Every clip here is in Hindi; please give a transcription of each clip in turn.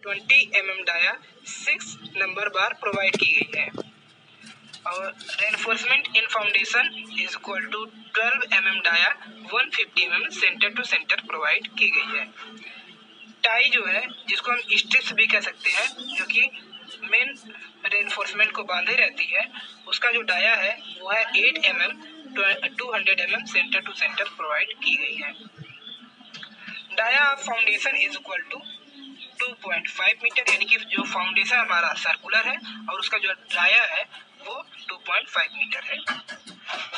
20 mm dia 6 number bar provide की गई है और reinforcement in foundation is equal to 12 mm dia 150 mm centre to centre provide की गई है। टाई जो है जिसको हम स्ट्रिप्स भी कह सकते हैं, जो कि मेन रेनफोर्समेंट को बांधे रहती है, उसका जो डाया है वो है 8 mm 200 mm centre to centre provide की गई है। Dia of foundation is equal to 2.5 metre, यानी कि जो फाउंडेशन हमारा सर्कुलर है और उसका जो डाया है वो 2.5 मीटर है।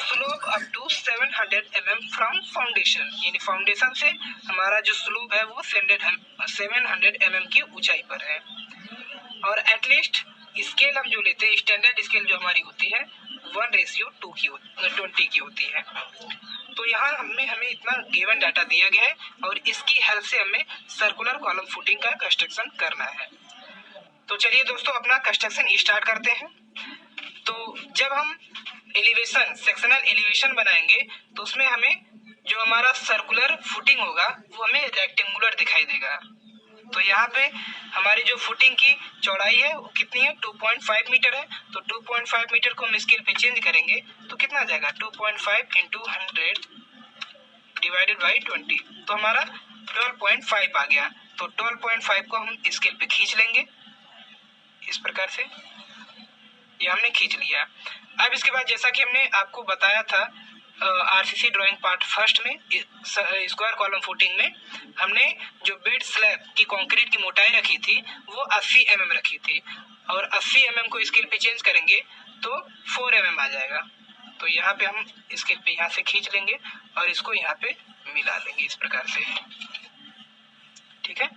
Slope up to 700 mm from foundation, यानी फाउंडेशन से हमारा जो स्लोप है वो 700 mm की ऊंचाई पर है। और एटलीस्ट स्केल हम जो लेते हैं, स्टैंडर्ड स्केल जो हमारी होती है 1:20 की होती है। तो यहाँ हमें इतना गिवन डाटा दिया गया है और इसकी हेल्प से हमें सर्कुलर कॉलम फुटिंग का कंस्ट्रक्शन करना है। तो चलिए दोस्तों अपना कंस्ट्रक्शन स्टार्ट करते हैं। तो जब हम एलिवेशन सेक्शनल एलिवेशन बनाएंगे तो उसमें हमें जो हमारा सर्कुलर फुटिंग होगा वो हमें रेक्टेंगुलर दिखाई देगा। तो यहाँ पे हमारी जो फुटिंग की चौड़ाई है वो कितनी है, 2.5 मीटर है। तो 2.5 मीटर को हम स्केल पे चेंज करेंगे तो कितना आ जाएगा, 2.5 इंटू 100 डिवाइडेड बाई 20, तो हमारा 12.5 आ गया। तो 12.5 को हम स्केल पे खींच लेंगे इस प्रकार से, ये हमने खींच लिया। अब इसके बाद जैसा कि हमने आपको बताया था आरसीसी ड्राइंग पार्ट फर्स्ट में, स्क्वायर कॉलम फुटिंग में हमने जो बेड स्लैब की कंक्रीट की मोटाई रखी थी वो 80 mm रखी थी और 80 mm को स्केल पे चेंज करेंगे तो 4 mm आ जाएगा। तो यहाँ पे हम स्केल पे यहाँ से खींच लेंगे और इसको यहाँ पे मिला लेंगे इस प्रकार से, ठीक है।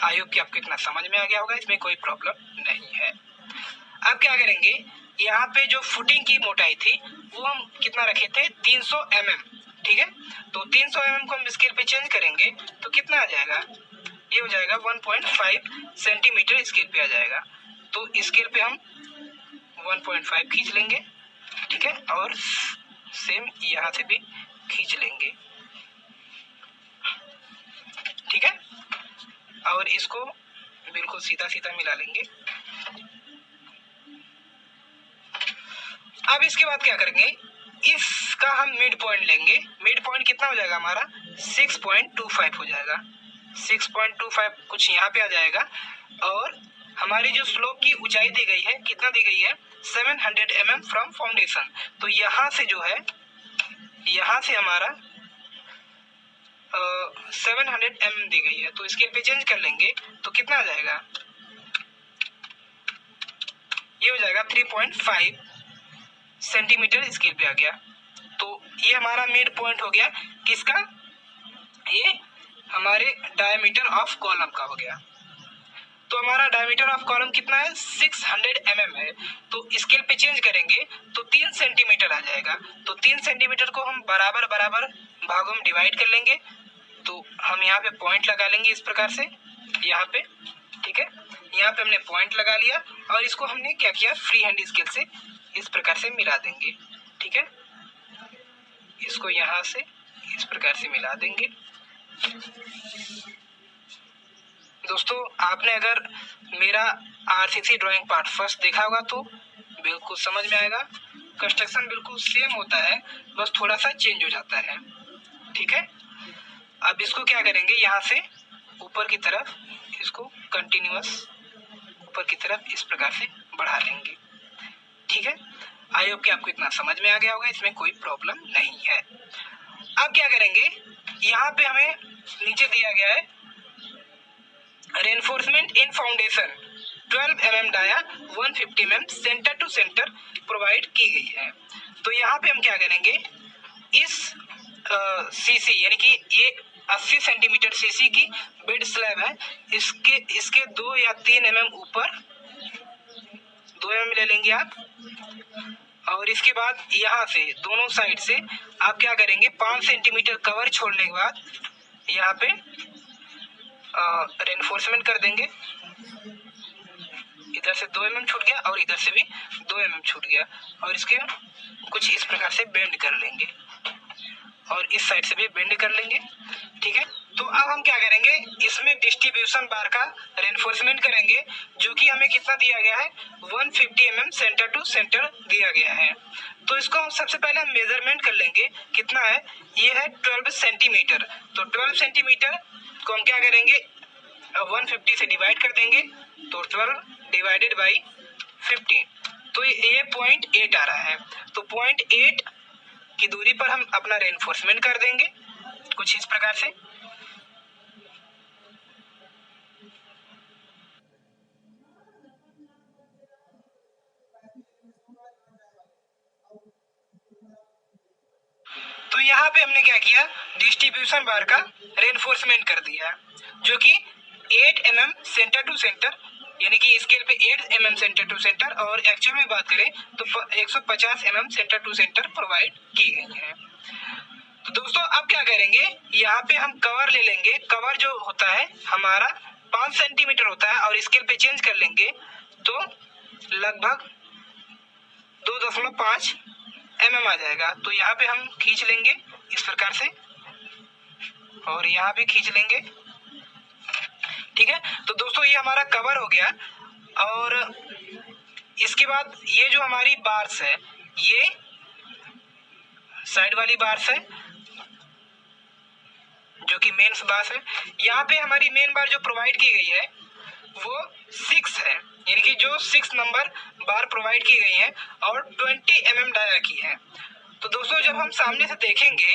आई होप कि आपको इतना समझ में आ गया होगा, इसमें कोई प्रॉब्लम नहीं है। अब क्या करेंगे, यहाँ पे जो फुटिंग की मोटाई थी वो हम कितना रखे थे, 300 mm, ठीक है। तो 300 mm को हम स्केल पे चेंज करेंगे तो कितना आ जाएगा, ये हो जाएगा 1.5 सेंटीमीटर स्केल पे आ जाएगा। तो स्केल पे हम 1.5 खींच लेंगे, ठीक है, और सेम यहाँ से भी खींच लेंगे, ठीक है, और इसको बिल्कुल सीधा सीधा मिला लेंगे। अब इसके बाद क्या करेंगे, इसका हम मिड पॉइंट लेंगे। मिड पॉइंट कितना हो जाएगा हमारा, 6.25 हो जाएगा। 6.25 कुछ यहाँ पे आ जाएगा और हमारी जो स्लोप की ऊंचाई दी गई है कितना दी गई है, 700 mm फ्रॉम फाउंडेशन। तो यहाँ से जो है, यहाँ से हमारा 700 mm दी गई है, तो स्केल पे चेंज कर लेंगे तो कितना आ जाएगा, ये हो जाएगा 3.5 सेंटीमीटर स्केल पे आ गया। तो ये हमारा मिड पॉइंट हो गया किसका, ये हमारे डायमीटर ऑफ कॉलम का हो गया। तो हमारा डायमीटर ऑफ कॉलम कितना है, 600 mm है। तो स्केल पे चेंज करेंगे तो 3 सेंटीमीटर आ जाएगा। तो 3 सेंटीमीटर को हम बराबर बराबर भागों में डिवाइड कर लेंगे। तो हम यहाँ पे पॉइंट लगा लेंगे इस प्रकार से, यहाँ पे, ठीक है, यहाँ पे हमने पॉइंट लगा लिया और इसको हमने क्या किया, फ्री हैंड स्केल से इस प्रकार से मिला देंगे, ठीक है। इसको यहाँ से इस प्रकार से मिला देंगे। दोस्तों आपने अगर मेरा आरसीसी ड्राइंग पार्ट फर्स्ट देखा होगा तो बिल्कुल समझ में आएगा। कंस्ट्रक्शन बिल्कुल सेम होता है, बस थोड़ा सा चेंज हो जाता है, ठीक है। अब इसको क्या करेंगे, यहाँ से ऊपर की तरफ इसको कंटिन्यूअस ऊपर की तरफ इस प्रकार से बढ़ा लेंगे, ठीक है। आई होप कि आपको इतना समझ में आ गया होगा, इसमें कोई प्रॉब्लम नहीं है। अब क्या करेंगे, यहाँ पे हमें नीचे दिया गया है reinforcement in foundation 12 mm dia 150 mm centre to centre provide की गई है। तो यहाँ पे हम क्या करेंगे, इस सीसी यानी कि ये 80 सेंटीमीटर सीसी की बेड स्लैब है, इसके 2 या 3 mm ऊपर 2 mm ले लेंगे आप, और इसके बाद यहाँ से दोनों साइड से आप क्या करेंगे, 5 सेंटीमीटर कवर छोड़ने के बाद यहाँ पे रेनफोर्समेंट कर देंगे। इधर से 2 mm छूट गया और इधर से भी 2 mm छूट गया, और इसके कुछ इस प्रकार से बेंड कर लेंगे और इस साइड से भी बेंड कर लेंगे, ठीक है। तो अब हम क्या करेंगे, इसमें डिस्ट्रीब्यूशन बार का रेनफोर्समेंट करेंगे, जो कि हमें कितना दिया गया है, 150 mm सेंटर टू सेंटर दिया गया है। तो इसको हम सबसे पहले हम मेजरमेंट कर लेंगे, कितना है, ये है 12 सेंटीमीटर। तो 12 सेंटीमीटर को हम क्या करेंगे, 150 से डिवाइड कर देंगे, तो 12 डिवाइडेड बाई 15, तो ये 0.8 आ रहा है। तो 0.8 की दूरी पर हम अपना रेनफोर्समेंट कर देंगे कुछ इस प्रकार से। तो यहाँ पे हमने क्या किया, डिस्ट्रीब्यूशन बार का रेनफोर्समेंट कर दिया, जो कि 8 mm सेंटर टू सेंटर, यानी कि स्केल पे 8 mm सेंटर टू सेंटर, और एक्चुअल में बात करें तो 150 mm centre to centre provide की गई है। तो दोस्तों अब क्या करेंगे, यहाँ पे हम कवर ले लेंगे। कवर जो होता है हमारा 5 सेंटीमीटर होता है, और स्केल पे चेंज कर लेंगे तो लगभग 2.5 mm आ जाएगा। तो यहाँ पे हम खींच लेंगे इस प्रकार से, और यहाँ पे खींच लेंगे, ठीक है। तो दोस्तों ये हमारा कवर हो गया, और इसके बाद ये जो हमारी बार्स है, ये साइड वाली बार्स है, जो कि मेन बार्स है। यहाँ पे हमारी मेन बार जो प्रोवाइड की गई है वो 6 है, यानी कि जो 6 नंबर बार प्रोवाइड की गई है, और 20 mm डाया की है। तो दोस्तों जब हम सामने से देखेंगे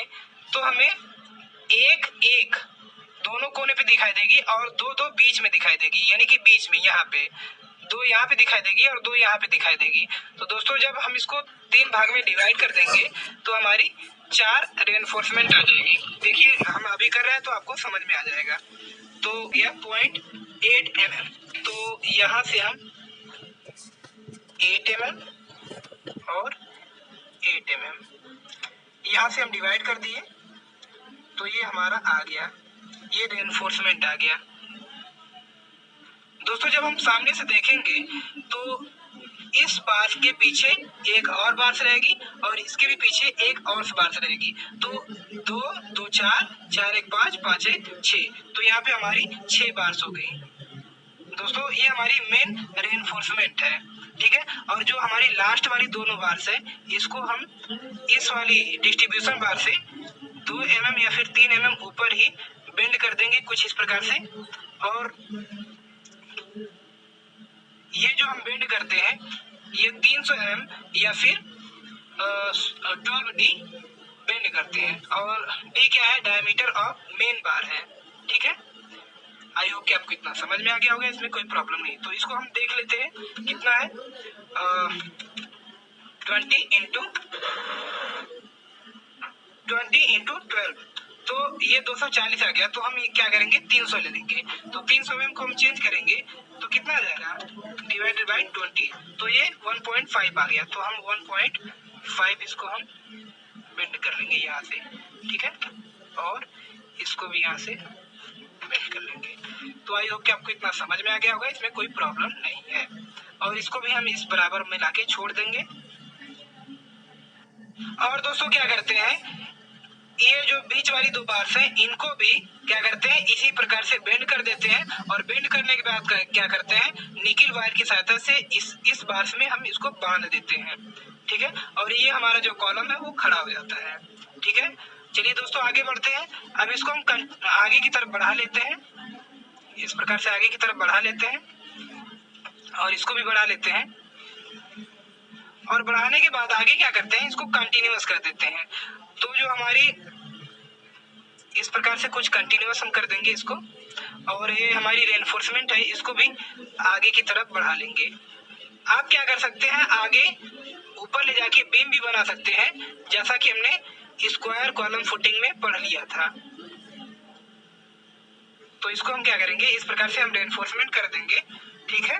तो हमें एक एक दोनों कोने पे दिखाई देगी, और दो दो बीच में दिखाई देगी, यानी कि बीच में यहाँ पे 2 यहाँ पे दिखाई देगी और 2 यहाँ पे दिखाई देगी। तो दोस्तों जब हम इसको 3 भाग में डिवाइड कर देंगे तो हमारी 4 रेनफोर्समेंट आ जाएगी। देखिए हम अभी कर रहे हैं तो आपको समझ में आ जाएगा। तो यह 0.8 mm, तो यहाँ से हम 8 mm और 8 mm यहाँ से हम डिवाइड कर दिए, तो ये हमारा आ गया, ये रेनफोर्समेंट आ गया। दोस्तों जब हम सामने से देखेंगे तो इस बार के पीछे एक और बार्स रहेगी, और इसके भी पीछे एक और बार्स रहेगी। तो 2 2 4 4 1 5 5 1 6, तो यहाँ पे हमारी 6 बार्स हो गई। दोस्तों ये हमारी मेन रेनफोर्समेंट है, ठीक है। और जो हमारी लास्ट वाली दोनों बार्स है, इसको हम इस वाली डिस्ट्रीब्यूशन बार से 2 mm या फिर 3 mm ऊपर ही बेंड कर देंगे कुछ इस प्रकार से, और ये जो हम बेंड करते हैं ये 300 mm या फिर 12D बेंड करते हैं, और D क्या है, डायमीटर ऑफ मेन बार है, ठीक है। आई होप कि आपको इतना समझ में आ गया होगा, इसमें कोई प्रॉब्लम नहीं। तो इसको हम देख लेते हैं कितना है, 20 × 12, तो ये 240 आ गया। तो हम क्या करेंगे, 300 ले लेंगे, तो 300 में को हम चेंज करेंगे तो कितना आ जाएगा, डिवाइडेड बाई 20, तो ये 1.5 आ गया। तो हम 1.5 इसको हम बेंड कर लेंगे यहाँ से, ठीक है, और इसको भी यहाँ से बेंड कर लेंगे। तो आई होप कि आपको इतना समझ में आ गया होगा, इसमें कोई प्रॉब्लम नहीं है। और इसको भी हम इस बराबर में लाके छोड़ देंगे। और दोस्तों क्या करते हैं, ये जो बीच वाली 2 बार्स हैं, इनको भी क्या करते हैं, इसी प्रकार से बेंड कर देते हैं, और बेंड करने के बाद क्या करते हैं, निकिल वायर की सहायता से इस बार्स में हम इसको बांध देते हैं, ठीक है। और ये हमारा जो कॉलम है वो खड़ा हो जाता है, ठीक है। चलिए दोस्तों आगे बढ़ते हैं। अब इसको हम आगे की तरफ बढ़ा लेते हैं, इस प्रकार से आगे की तरफ बढ़ा लेते हैं, और इसको भी बढ़ा लेते हैं। और बढ़ाने के बाद आगे क्या करते हैं, इसको कंटिन्यूअस कर देते हैं। तो जो हमारी इस प्रकार से कुछ कंटिन्यूअस हम कर देंगे इसको, और ये हमारी रेनफोर्समेंट है, इसको भी आगे की तरफ बढ़ा लेंगे। आप क्या कर सकते हैं, आगे ऊपर ले जाके बीम भी बना सकते हैं, जैसा कि हमने स्क्वायर कॉलम फुटिंग में पढ़ लिया था। तो इसको हम क्या करेंगे, इस प्रकार से हम रेनफोर्समेंट कर देंगे, ठीक है।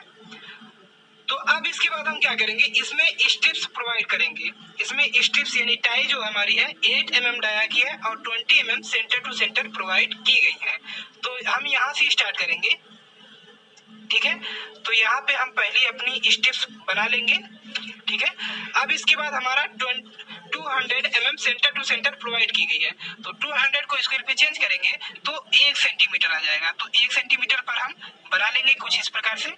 तो अब इसके बाद हम क्या करेंगे, इसमें स्ट्रिप्स प्रोवाइड करेंगे। इसमें स्ट्रिप्स यानी टाई जो हमारी है 8 mm डाया की है, और 20 mm centre to centre provide की गई है। तो हम यहाँ से स्टार्ट करेंगे, ठीक है। तो यहाँ पे हम पहले अपनी स्ट्रिप्स बना लेंगे, ठीक है। अब इसके बाद हमारा 2 200 mm centre to centre provide की गई है। तो 200 को स्क्वायर पे चेंज करेंगे तो 1 सेंटीमीटर आ जाएगा। तो 1 सेंटीमीटर पर हम बना लेंगे कुछ इस प्रकार से।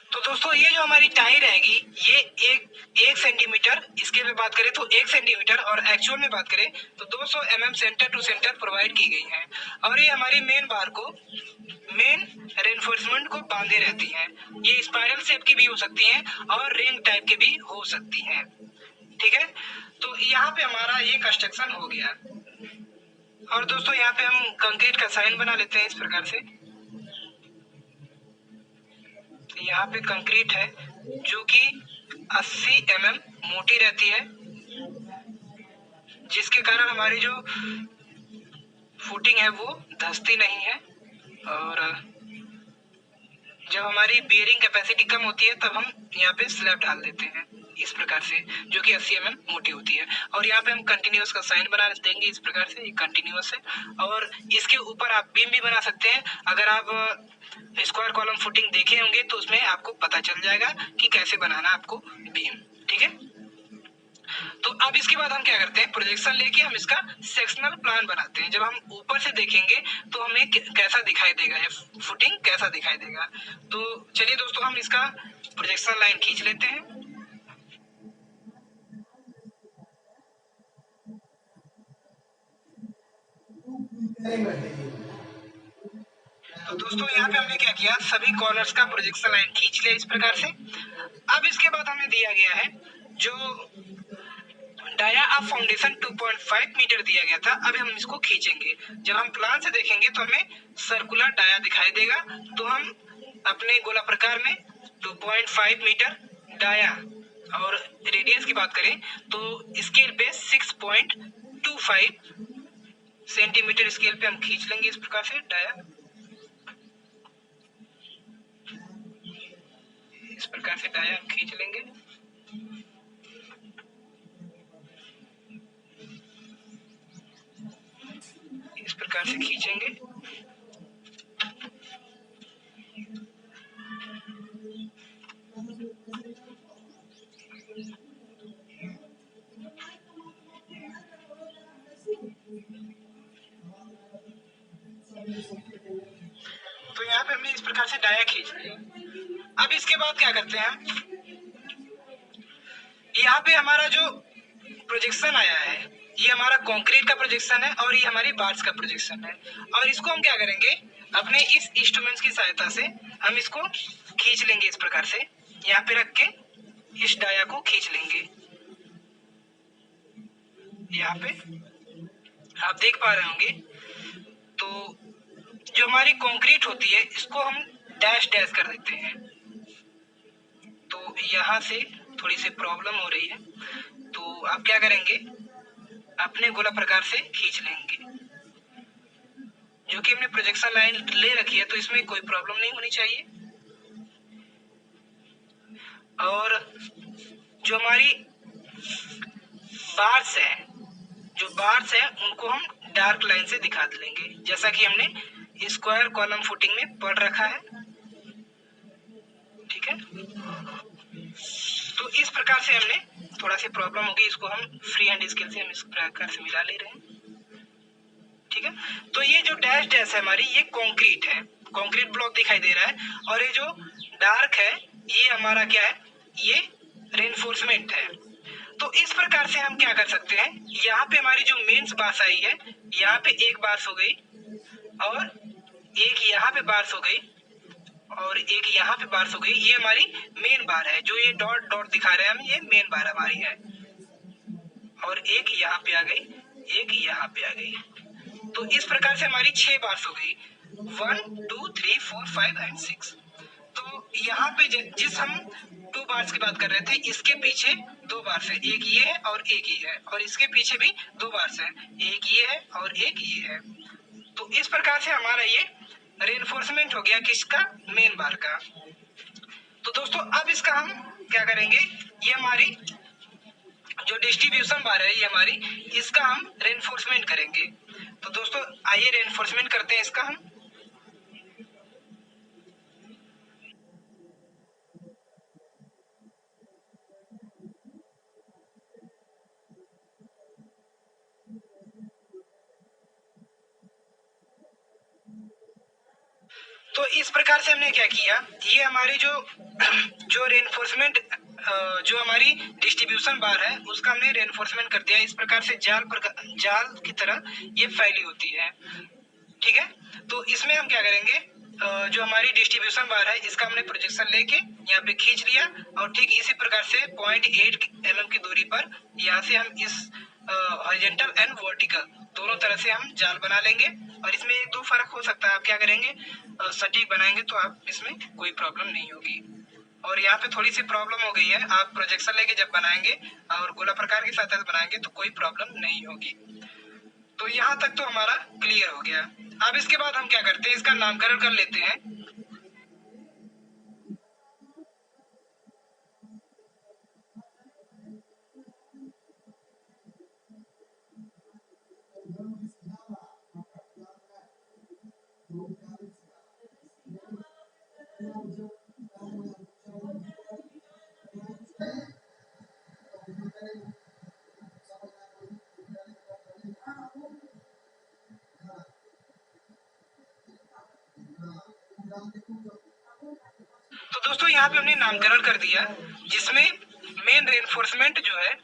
तो दोस्तों ये जो हमारी टाई रहेगी ये एक सेंटीमीटर, इसके में बात करें तो 1 सेंटीमीटर, और एक्चुअल में बात करें तो 200 mm centre to centre provide की गई है। और ये हमारी मेन बार को, मेन रेनफोर्समेंट को बांधे रहती है। ये स्पाइरल शेप की भी हो सकती है और रिंग टाइप की भी हो सकती है। ठीक है, तो यहाँ पे हमारा ये कंस्ट्रक्शन हो गया। और दोस्तों यहाँ पे हम कंक्रीट का साइन बना लेते हैं इस प्रकार से। यहाँ पे कंक्रीट है जो कि 80 mm मोटी रहती है, जिसके कारण हमारी जो फुटिंग है वो धंसती नहीं है। और जब हमारी बियरिंग कैपेसिटी कम होती है तब हम यहाँ पे स्लैब डाल देते हैं इस प्रकार से, जो कि 80 mm मोटी होती है। और यहाँ पे हम कंटिन्यूअस का साइन बना देंगे इस प्रकार से, कंटिन्यूअस है। और इसके ऊपर आप बीम भी बना सकते हैं। अगर आप स्क्वायर कॉलम फुटिंग देखे होंगे तो उसमें आपको पता चल जाएगा कि कैसे बनाना आपको बीम। ठीक है, तो अब इसके बाद हम क्या करते हैं, प्रोजेक्शन लेके हम इसका सेक्शनल प्लान बनाते हैं। जब हम ऊपर से देखेंगे तो हमें कैसा दिखाई देगा, ये फुटिंग कैसा दिखाई देगा। तो चलिए दोस्तों हम इसका प्रोजेक्शन लाइन खींच लेते हैं। तो दोस्तों यहाँ पे हमने क्या किया, सभी कॉर्नर्स का प्रोजेक्शन लाइन खींच लिया इस प्रकार से। अब इसके बाद हमें दिया गया है जो डाया ऑफ फाउंडेशन 2.5 मीटर दिया गया था। अब हम इसको खींचेंगे। जब हम प्लान से देखेंगे तो हमें सर्कुलर डाया दिखाई देगा। तो हम अपने गोला प्रकार में 2.5 मीटर डाया, और रेडियस की बात करें तो स्केल पे 6.25 सेंटीमीटर स्केल पे हम खींच लेंगे इस प्रकार से डाया। इस प्रकार से डाया हम खींच लेंगे। इस प्रकार से खींचेंगे। तो यहाँ पे हमने इस प्रकार से डाया खींच लिया। अब इसके बाद क्या करते हैं, यहाँ पे हमारा जो प्रोजेक्शन आया है ये हमारा कंक्रीट का प्रोजेक्शन है और ये हमारी बार्स का प्रोजेक्शन है। और इसको हम क्या करेंगे, अपने इस इंस्ट्रूमेंट्स की सहायता से हम इसको खींच लेंगे इस प्रकार से। यहाँ पे रख के इस डाया को खींच लेंगे। यहाँ पे आप देख पा रहे होंगे। तो जो हमारी कंक्रीट होती है इसको हम डैश डैश कर देते हैं। तो यहाँ से थोड़ी सी प्रॉब्लम हो रही है, तो आप क्या करेंगे, अपने गोला प्रकार से खींच लेंगे। जो कि हमने प्रोजेक्शन लाइन ले रखी है तो इसमें कोई प्रॉब्लम नहीं होनी चाहिए। और जो हमारी बार्स है, जो बार्स है उनको हम डार्क लाइन से दिखा देंगे, जैसा कि हमने स्क्वायर कॉलम फुटिंग में पढ़ रखा है। ठीक है, तो इस प्रकार से हमने थोड़ा सी प्रॉब्लम होगी, इसको हम फ्री हैंड स्केल से हम इस प्रकार से मिला ले रहे हैं। ठीक है, तो ये जो डैश डैश है हमारी ये कंक्रीट है, कंक्रीट ब्लॉक दिखाई दे रहा है। और ये जो डार्क है ये हमारा क्या है, ये रेनफोर्समेंट है। तो इस प्रकार से हम क्या कर सकते हैं, यहाँ पे हमारी जो मेंस बार्स आई है, यहाँ पे एक बार्स हो गई और एक यहाँ पे बार्स हो गई और एक यहाँ पे बार्स हो गई। ये हमारी मेन बार है, जो ये डॉट डॉट दिखा रहे हैं हम, ये मेन बार हमारी है। और एक यहाँ पे आ गई, एक यहाँ पे आ गई। तो इस प्रकार से हमारी 6 बार्स हो गई, 1 2 3 4 5 एंड 6। तो यहाँ पे जिस हम 2 बार्स की बात कर रहे थे, इसके पीछे 2 बार्स है, एक ये है और एक ये है। और इसके पीछे भी 2 बार्स है, एक ये है और एक ये है। तो इस प्रकार से हमारा ये रेनफोर्समेंट हो गया किसका, मेन बार का। तो दोस्तों अब इसका हम क्या करेंगे, ये हमारी जो डिस्ट्रीब्यूशन बार है ये हमारी, इसका हम रेनफोर्समेंट करेंगे। तो दोस्तों आइए रेनफोर्समेंट करते हैं इसका हम। तो इस प्रकार से हमने क्या किया, ये हमारी जो रेनफोर्समेंट जो हमारी डिस्ट्रीब्यूशन बार है उसका हमने रेनफोर्समेंट कर दिया। इस प्रकार से जाल की तरह ये फैली होती है। ठीक है, तो इसमें हम क्या करेंगे, जो हमारी डिस्ट्रीब्यूशन बार है इसका हमने प्रोजेक्शन लेके यहाँ पे खींच लिया और ठीक इसी प्रकार से 0.8 mm की दूरी पर यहाँ से हम इस हॉरिजॉन्टल एंड वर्टिकल दोनों तरह से हम जाल बना लेंगे। और इसमें एक दो फर्क हो सकता है, आप क्या करेंगे, सटीक बनाएंगे तो आप इसमें कोई प्रॉब्लम नहीं होगी। और यहाँ पे थोड़ी सी प्रॉब्लम हो गई है, आप प्रोजेक्शन लेके जब बनाएंगे और गोला प्रकार के साथ बनाएंगे तो कोई प्रॉब्लम नहीं होगी। तो यहाँ तक तो हमारा क्लियर हो गया। अब इसके बाद हम क्या करते हैं, इसका नामकरण कर लेते हैं। तो दोस्तों यहाँ पे हमने नामकरण कर दिया, जिसमें मेन रेनफोर्समेंट जो है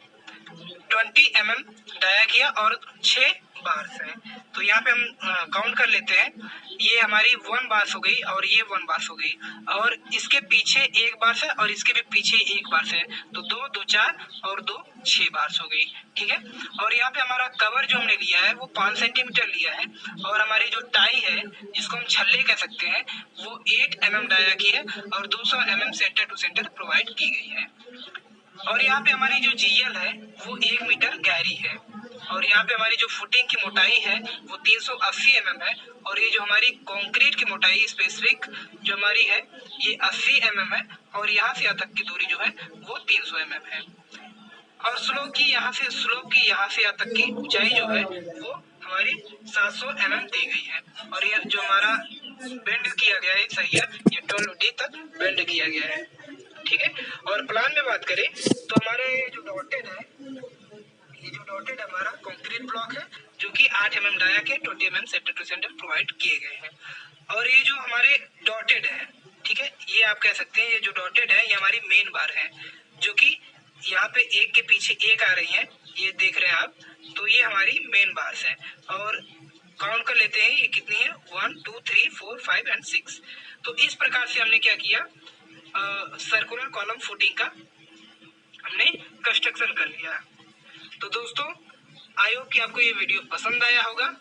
20 mm डाया किया और 6 बार्स हैं। तो यहाँ पे हम काउंट कर लेते हैं, ये हमारी 1 बार्स हो गई और ये 1 बार्स हो गई और इसके पीछे 1 बार्स है और इसके भी पीछे 1 बार्स है, तो 2 2 4 और 2 6 बार्स हो गई। ठीक है, और यहाँ पे हमारा कवर जो हमने लिया है वो 5 सेंटीमीटर लिया है और हमारी जो टाई है जिसको हम छल्ले कह सकते हैं वो 8 mm डाया की है और 200 mm centre to centre provide की गई है। और यहाँ पे हमारी जो जीएल है वो 1 मीटर गहरी है और यहाँ पे हमारी जो फुटिंग की मोटाई है वो 380 mm है और ये जो हमारी कंक्रीट की मोटाई स्पेसिफिक जो हमारी है ये 80 mm है और यहाँ से यहाँ तक की दूरी जो है वो 300 mm है। और स्लोप की यहाँ से यहाँ तक की ऊंचाई जो है वो हमारी 700 mm दी गई है और ये जो हमारा बेंड किया गया है सही है, ये 12D तक बेंड किया गया है। ठीक है, और प्लान में बात करें तो हमारे जो डॉटेड है, ये जो डॉटेड हमारा कंक्रीट ब्लॉक है जो कि 8 mm डाया के 20 mm centre to centre provide किए गए हैं। और ये जो हमारे डॉटेड है, ठीक है, ये आप कह सकते हैं ये जो डॉटेड है ये हमारी मेन बार है जो कि यहाँ पे एक के पीछे एक आ रही है, ये देख रहे हैं आप, तो ये हमारी मेन बार्स है। और काउंट कर लेते हैं ये कितनी है, 1 2 3 4 5 एंड 6। तो इस प्रकार से हमने क्या किया, सर्कुलर कॉलम फुटिंग का हमने कंस्ट्रक्शन कर लिया। तो दोस्तों आई होप कि आपको ये वीडियो पसंद आया होगा।